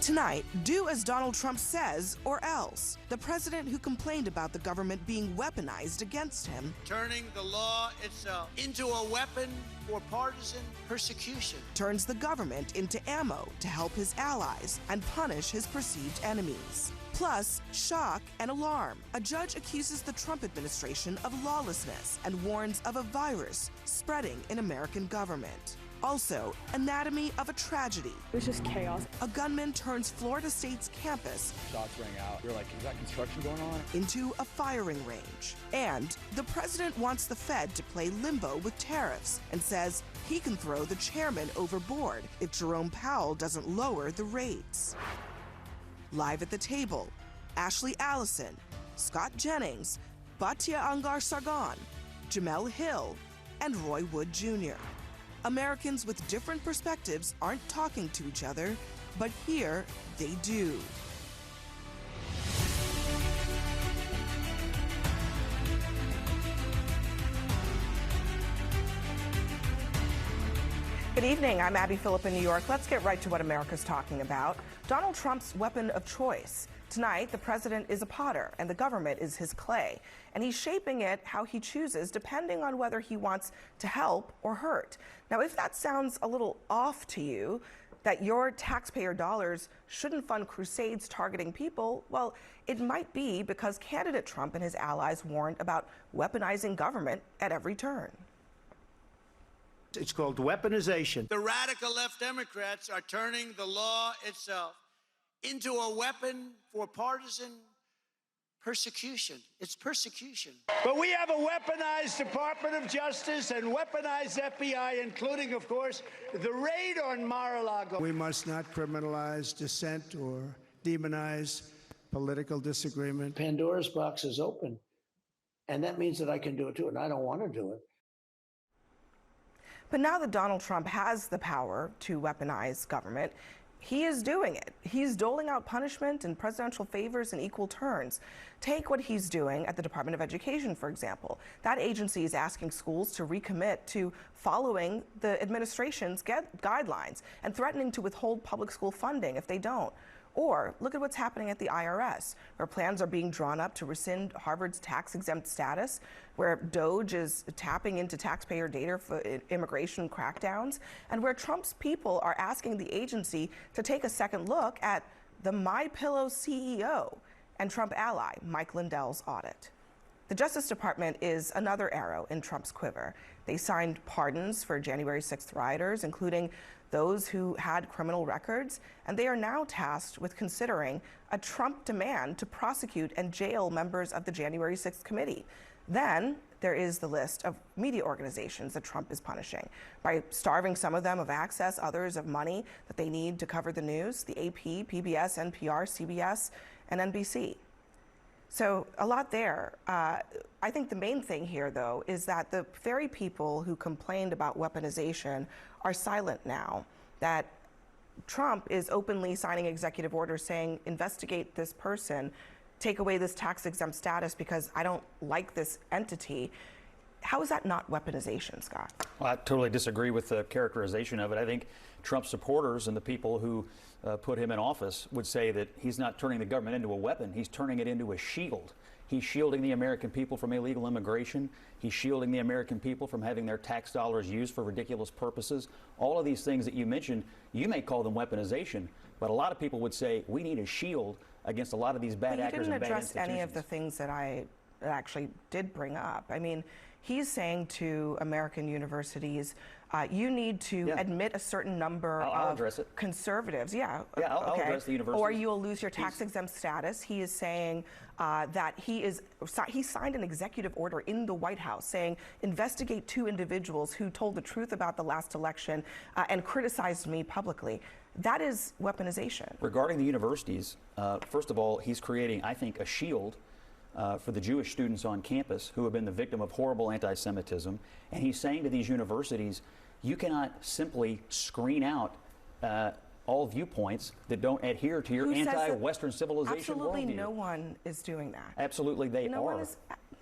Tonight, do as Donald Trump says or else. The president who complained about the government being weaponized against him. Turning the law itself into a weapon for partisan persecution. Turns the government into ammo to help his allies and punish his perceived enemies. Plus, shock and alarm. A judge accuses the Trump administration of lawlessness and warns of a virus spreading in American government. Also, anatomy of a tragedy. It was just chaos. A gunman turns Florida State's campus. Shots rang out. You're like, is that construction going on? Into a firing range. And the president wants the Fed to play limbo with tariffs and says he can throw the chairman overboard if Jerome Powell doesn't lower the rates. Live at the table, Ashley Allison, Scott Jennings, Batya Angar-Sargon, Jemele Hill, and Roy Wood Jr. Americans with different perspectives aren't talking to each other, but here they do. Good evening, I'm Abby Phillip in New York. Let's get right to what America's talking about. Donald Trump's weapon of choice. Tonight, the president is a potter and the government is his clay. And he's shaping it how he chooses, depending on whether he wants to help or hurt. Now, if that sounds a little off to you, that your taxpayer dollars shouldn't fund crusades targeting people, well, it might be because candidate Trump and his allies warned about weaponizing government at every turn. It's called weaponization. The radical left Democrats are turning the law itself into a weapon for partisan persecution. It's persecution. But we have a weaponized Department of Justice and weaponized FBI, including, of course, the raid on Mar-a-Lago. We must not criminalize dissent or demonize political disagreement. Pandora's box is open, and that means that I can do it too, and I don't want to do it. But now that Donald Trump has the power to weaponize government, he is doing it. He's doling out punishment and presidential favors in equal turns. Take what he's doing at the Department of Education, for example. That agency is asking schools to recommit to following the administration's guidelines and threatening to withhold public school funding if they don't. Or look at what's happening at the IRS, where plans are being drawn up to rescind Harvard's tax-exempt status, where DOJ is tapping into taxpayer data for immigration crackdowns, and where Trump's people are asking the agency to take a second look at the MyPillow CEO and Trump ally Mike Lindell's audit. The Justice Department is another arrow in Trump's quiver. They signed pardons for January 6th rioters, including those who had criminal records, and they are now tasked with considering a Trump demand to prosecute and jail members of the January 6th committee. Then there is the list of media organizations that Trump is punishing by starving some of them of access, others of money that they need to cover the news, the AP, PBS, NPR, CBS, and NBC. So a lot there. I think the main thing here, though, is that the very people who complained about weaponization are silent now, that Trump is openly signing executive orders saying, investigate this person, take away this tax-exempt status because I don't like this entity. How is that not weaponization, Scott? Well, I totally disagree with the characterization of it. I think Trump supporters and the people who put him in office would say that he's not turning the government into a weapon, he's turning it into a shield. He's shielding the American people from illegal immigration. He's shielding the American people from having their tax dollars used for ridiculous purposes. All of these things that you mentioned, you may call them weaponization, but a lot of people would say we need a shield against a lot of these bad actors and bad institutions. He didn't address any of the things that I actually did bring up. I mean, he's saying to American universities, you need to admit a certain number of conservatives. Yeah, I'll address the universities. Or you'll lose your tax-exempt status. He is saying that he signed an executive order in the White House saying, investigate 2 individuals who told the truth about the last election and criticized me publicly. That is weaponization. Regarding the universities, first of all, he's creating, I think, a shield for the Jewish students on campus who have been the victim of horrible anti-Semitism. And he's saying to these universities, you cannot simply screen out all viewpoints that don't adhere to your anti-Western civilization Absolutely worldview. No one is doing that. Absolutely they are.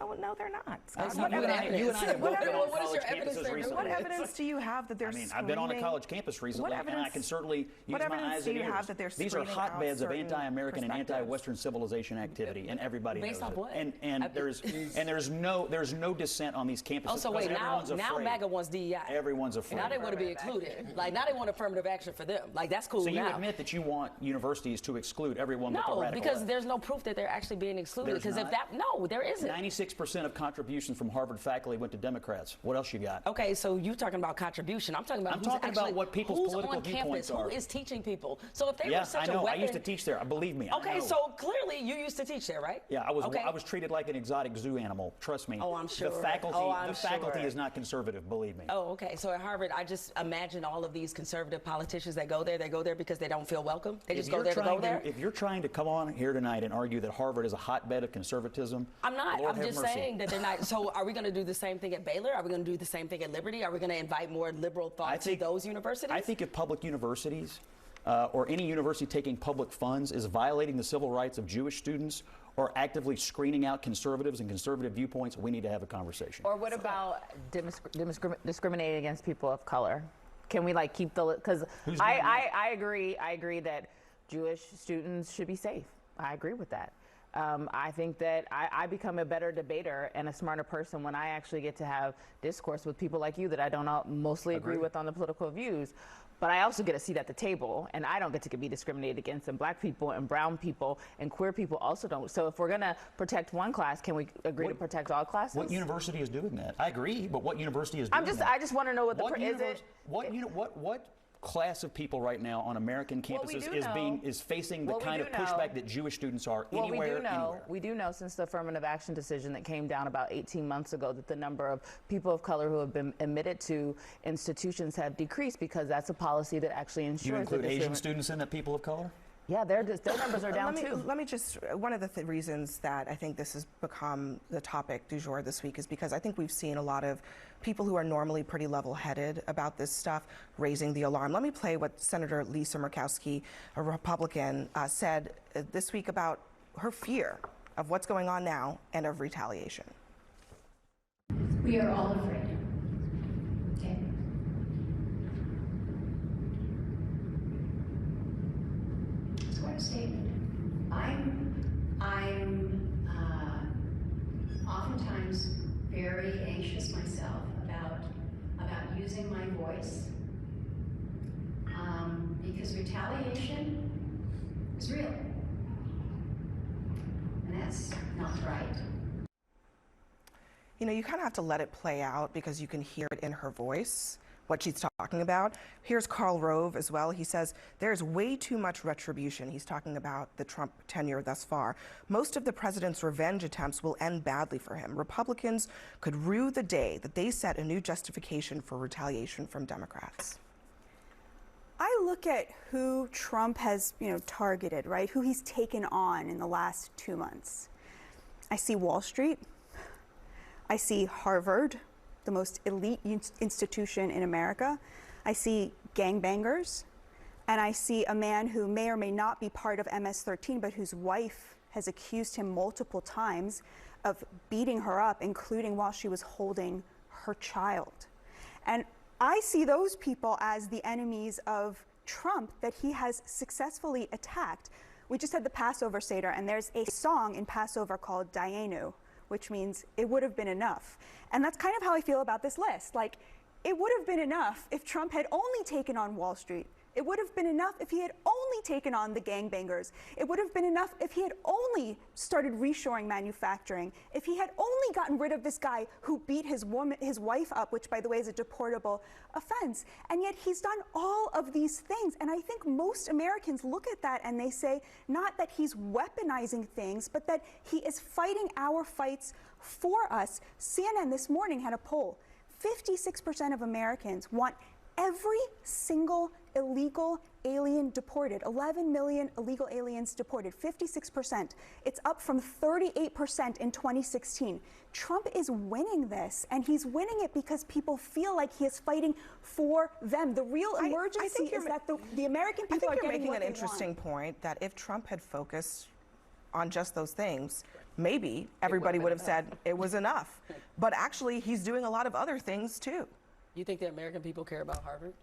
No, they're not. Scott. What You and I have both been on college campuses recently. What evidence do you have that they're I've been on a college campus recently, and I can certainly use my eyes and ears. These are hotbeds of anti-American and anti-Western civilization activity, and everybody knows it. And there's no dissent on these campuses. Oh, so wait, now MAGA wants DEI. Everyone's afraid. Now they want to be included. Like, now they want affirmative action for them. Like, that's cool. So you admit that you want universities to exclude everyone with the radical left? No, because left. there's no proof that they're actually being excluded. Because if that, no, there isn't. 96% of contributions from Harvard faculty went to Democrats. What else you got? Okay, so you're talking about contribution. I'm talking about what people's political viewpoints are. Who is teaching people? So if they were such a weapon, I used to teach there. Believe me. Okay, so clearly you used to teach there, right? Yeah, I was treated like an exotic zoo animal. Trust me. Oh, I'm sure. The faculty is not conservative. Believe me. Oh, okay. So at Harvard, I just imagine all of these conservative politicians that go there. They go there because they don't feel welcome. They just go there to go there. If you're trying to come on here tonight and argue that Harvard is a hotbed of conservatism, I'm not. I'm just saying that they're not. So are we going to do the same thing at Baylor? Are we going to do the same thing at Liberty? Are we going to invite more liberal thought to those universities? I think if public universities or any university taking public funds is violating the civil rights of Jewish students or actively screening out conservatives and conservative viewpoints, we need to have a conversation. Or what about discriminating against people of color? Can we keep because I agree that Jewish students should be safe. I agree with that. I think that I become a better debater and a smarter person when I actually get to have discourse with people like you that I don't mostly agree with on the political views. But I also get a seat at the table, and I don't get to be discriminated against, and black people and brown people and queer people also don't. So if we're going to protect one class, can we agree to protect all classes? What university is doing that? I agree, but what university is doing that? I just want to know what what class of people right now on American campuses is facing the kind of pushback that Jewish students are anywhere. We do know since the affirmative action decision that came down about 18 months ago that the number of people of color who have been admitted to institutions have decreased because that's a policy that actually ensures. Do you include Asian students in that people of color? Yeah, their numbers are down too. Let me just, one of the reasons that I think this has become the topic du jour this week is because I think we've seen a lot of people who are normally pretty level-headed about this stuff raising the alarm. Let me play what Senator Lisa Murkowski, a Republican, said this week about her fear of what's going on now and of retaliation. We are all afraid. Okay. It's quite a statement. I'm oftentimes very anxious myself about using my voice because retaliation is real, and that's not right. You know, you kind of have to let it play out because you can hear it in her voice, what she's talking about. Here's Karl Rove as well. He says there's way too much retribution. He's talking about the Trump tenure thus far. Most of the president's revenge attempts will end badly for him. Republicans could rue the day that they set a new justification for retaliation from Democrats. I look at who Trump has, targeted, right? Who he's taken on in the last 2 months. I see Wall Street. I see Harvard, the most elite institution in America. I see gangbangers, and I see a man who may or may not be part of MS-13, but whose wife has accused him multiple times of beating her up, including while she was holding her child. And I see those people as the enemies of Trump that he has successfully attacked. We just had the Passover Seder, and there's a song in Passover called Dayenu, which means it would have been enough. And that's kind of how I feel about this list. It would have been enough if Trump had only taken on Wall Street. It would have been enough if he had only taken on the gangbangers. It would have been enough if he had only started reshoring manufacturing. If he had only gotten rid of this guy who beat his wife up, which by the way is a deportable offense. And yet he's done all of these things. And I think most Americans look at that and they say, not that he's weaponizing things, but that he is fighting our fights for us. CNN this morning had a poll. 56% of Americans want every single illegal alien deported. 11 million illegal aliens deported, 56%. It's up from 38% in 2016. Trump is winning this, and he's winning it because people feel like he is fighting for them. The real emergency is that the American people are getting what they want. Making an interesting point that if Trump had focused on just those things, maybe everybody would have said it was enough. But actually, he's doing a lot of other things too. You think the American people care about Harvard?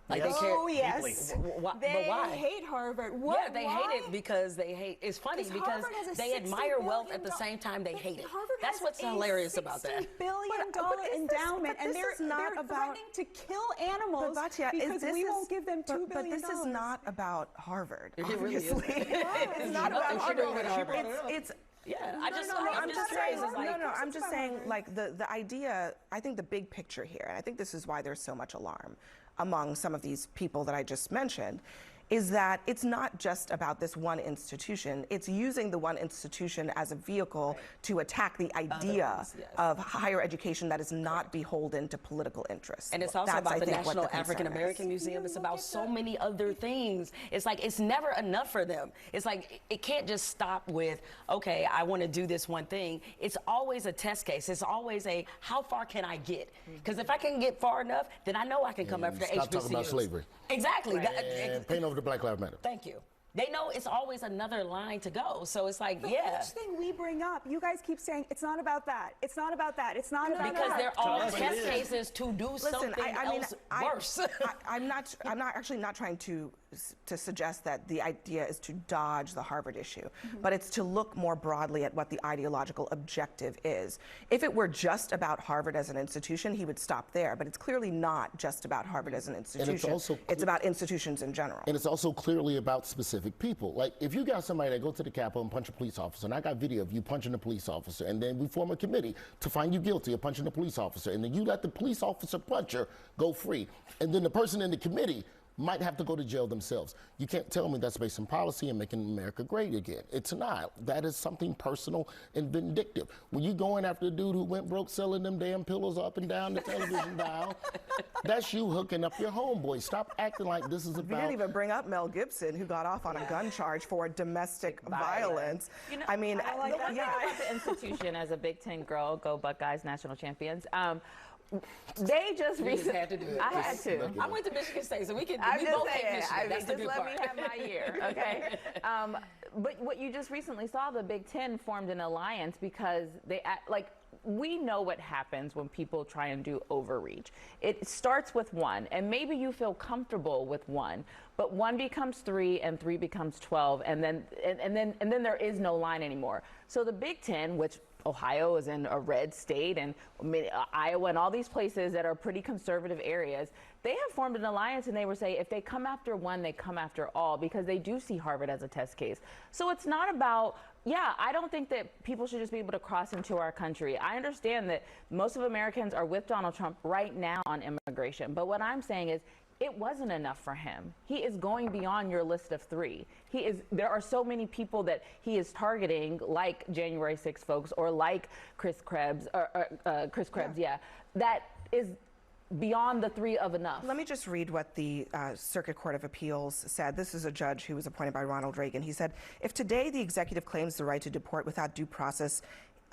Like they care yes. They but why? Hate Harvard. What? Yeah, they hate it because they hate. It's funny because they admire wealth at the same time they hate it. That's what's hilarious about that. $60 billion endowment, and they're threatening to kill animals because we won't give them $2 billion. But this is not about Harvard. It really is. It's not about Harvard. It's yeah, I'm just saying, like, the idea, I think the big picture here, and I think this is why there's so much alarm among some of these people that I just mentioned, is that it's not just about this one institution. It's using the one institution as a vehicle to attack the idea of higher education that is not beholden to political interests. And it's also about the National African American Museum. It's about so many other things. It's like, it's never enough for them. It's like, it can't just stop with, okay, I want to do this one thing. It's always a test case. It's always a, how far can I get? Because if I can get far enough, then I know I can come after HBCUs. Stop talking about slavery. Exactly. And paint over the Black Lives Matter. Thank you. They know it's always another line to go. So it's like, but yeah. Each thing we bring up, you guys keep saying, it's not about that. It's not about that. It's not about that. Because they're all test cases to do something else worse. I'm actually not trying to suggest that the idea is to dodge the Harvard issue, but it's to look more broadly at what the ideological objective is. If it were just about Harvard as an institution, he would stop there, but it's clearly not just about Harvard as an institution. It's about institutions in general. And it's also clearly about specific people. Like, if you got somebody that go to the Capitol and punch a police officer, and I got video of you punching a police officer, and then we form a committee to find you guilty of punching a police officer, and then you let the police officer puncher go free, and then the person in the committee might have to go to jail themselves. You can't tell me that's based on policy and making America great again. It's not. That is something personal and vindictive. When you going after the dude who went broke selling them damn pillows up and down the television dial, that's you hooking up your homeboy. Stop acting like this is about... We didn't even bring up Mel Gibson, who got off on a gun charge for domestic violence. You know, I mean, the one thing about the institution as a Big Ten girl, go Buckeyes, national champions, they just recently had to do it. I had to. I went to Michigan State, so we both hate Michigan. That's the good part. Just let me have my year, okay? But what you just recently saw, the Big Ten formed an alliance because they we know what happens when people try and do overreach. It starts with one, and maybe you feel comfortable with one, but one becomes 3 and 3 becomes 12, and then there is no line anymore. So the Big Ten, which Ohio is in a red state, and Iowa and all these places that are pretty conservative areas, they have formed an alliance, and they were saying if they come after one, they come after all, because they do see Harvard as a test case. So it's not about, I don't think that people should just be able to cross into our country. I understand that most of Americans are with Donald Trump right now on immigration, but what I'm saying is, it wasn't enough for him. He is going beyond your list of 3. There are so many people that he is targeting, like January 6 folks, or like Chris Krebs, that is beyond the 3 of enough. Let me just read what the Circuit Court of Appeals said. This is a judge who was appointed by Ronald Reagan. He said, if today the executive claims the right to deport without due process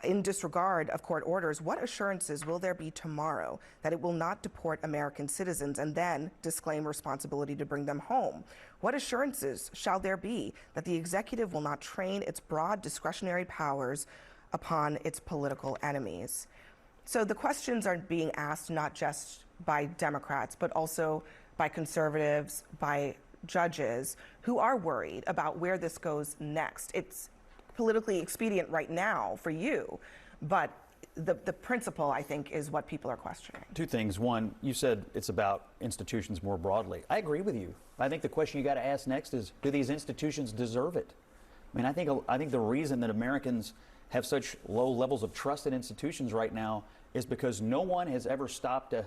in disregard of court orders, what assurances will there be tomorrow that it will not deport American citizens and then disclaim responsibility to bring them home? What assurances shall there be that the executive will not train its broad discretionary powers upon its political enemies? So the questions are being asked not just by Democrats, but also by conservatives, by judges who are worried about where this goes next. It's politically expedient right now for you, but the principle, I think, is what people are questioning. 2 things. One, you said it's about institutions more broadly. I agree with you. I think the question you got to ask next is, do these institutions deserve it? I mean, I think the reason that Americans have such low levels of trust in institutions right now is because no one has ever stopped to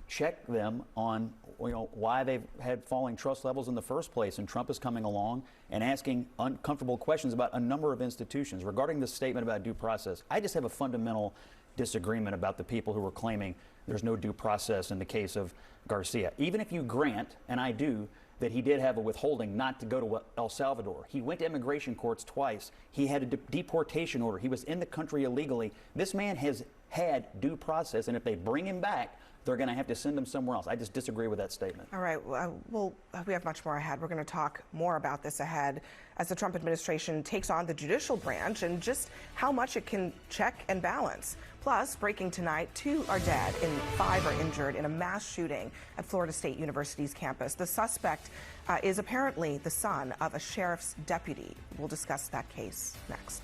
check them on why they've had falling trust levels in the first place. And Trump is coming along and asking uncomfortable questions about a number of institutions. Regarding this statement about due process, I just have a fundamental disagreement about the people who are claiming there's no due process in the case of Garcia. Even if you grant, and I do, that he did have a withholding not to go to El Salvador. He went to immigration courts twice. He had a deportation order. He was in the country illegally. This man has had due process, and if they bring him back, they're going to have to send them somewhere else. I just disagree with that statement. All right. Well, we have much more ahead. We're going to talk more about this ahead as the Trump administration takes on the judicial branch and just how much it can check and balance. Plus, breaking tonight, 2 are dead and 5 are injured in a mass shooting at Florida State University's campus. The suspect is apparently the son of a sheriff's deputy. We'll discuss that case next.